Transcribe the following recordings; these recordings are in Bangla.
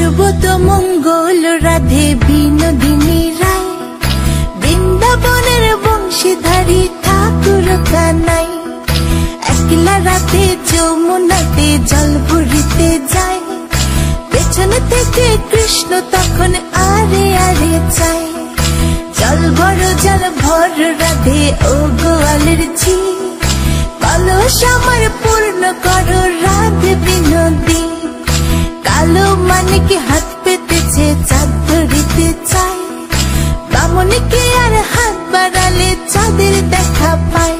সর্বতমঙ্গল রাধে বিনোদিনী রায়, বৃন্দাবনের বংশীধারী ঠাকুর কানাই। একলা রাতে যমুনাতে জল ভরিতে যায়, পেছনে থেকে কৃষ্ণ তখন আরে আরে চায়। জল ভর রাধে ও গোয়ালের ঝি, কলস আমার পূর্ণ করো রাধে বিনোদী। কালো মানিকে হাত পেতেছে চাঁদ ধরিতে চায়, বামনিকে আর হাত বাড়ালে চাঁদের দেখা পায়।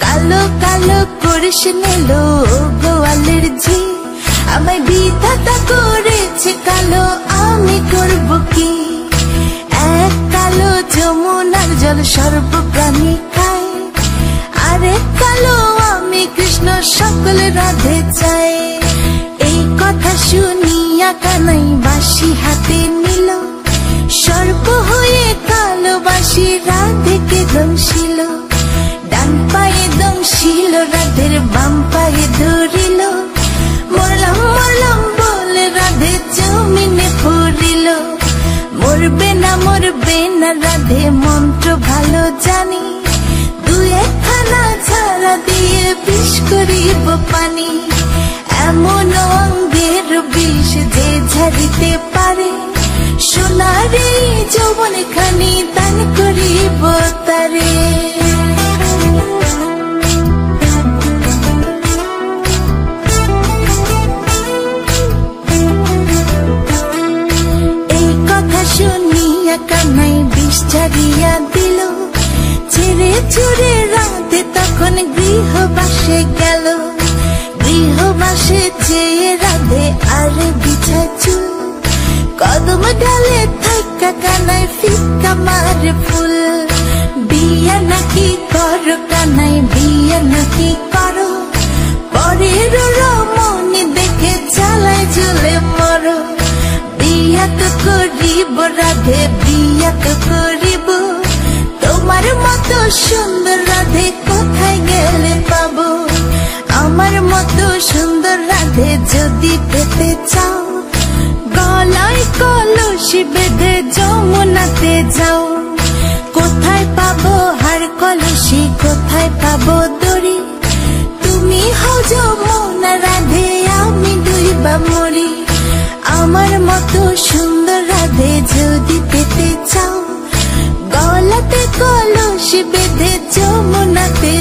কালো কালো করিস নিল গোয়ালের ঝি, আমায় বিধাতা করেছে কালো, আমি করব কি? এক কালো যমুনার জল সর্বপ্রাণী খায়, আরেক কালো আমি কৃষ্ণ সকল রাধে চাই। এই কথা শুনিয়া কানাই বাঁশি হাতে নিল, সর্প হয়ে কালো বাঁশি রাধেকে দংশিল। ডান পায়ে দংশিল রাধের, বাম পায়ে ধরিল, মরলাম মরলাম বলে রাধে জমিনে পড়িল। মরবে না রাধে মন্ত্র ভালো জানি, দু একখানা ঝাড়া দিয়ে বিষ করিব পানি। এমন অঙ্গের বিষ যে ঝাড়িতে পারে, সোনার এই যৌবন খানি দান করিব তারে। এই কথা শুনিয়া কানাই বিষ ঝাড়িয়া দিল, ছেড়ে ছুড়ে রাধে তখন গৃহবাসে গেল। গৃহবাসে চেয়ে রাধে আর বিছা চুল, কদম ডালে থাকা কানাই ফিক্কা মারে ফুল। বিয়া নাকি করো কানাই, বিয়া নাকি করো, পরের রমণী দেখে জ্বালায় জ্বলে মরো। বিয়া তো করিব রাধে, বিয়া তো করিব, তোমার মতো সুন্দর রাধে কোথায় গেলে পাবো? আমার মতো সুন্দর রাধে যদি পেতে চাও, গলায় কলসি বেঁধে যমুনাতে যাও। কোথায় পাবো হার কলসি, কোথায় পাবো দড়ি? তুমি হও যমুনা রাধে, আমি ডুইবা মরি। আমার মতো সুন্দর রাধে যদি পেতে চাও, গলাতে কলসি বেঁধে যমুনাতে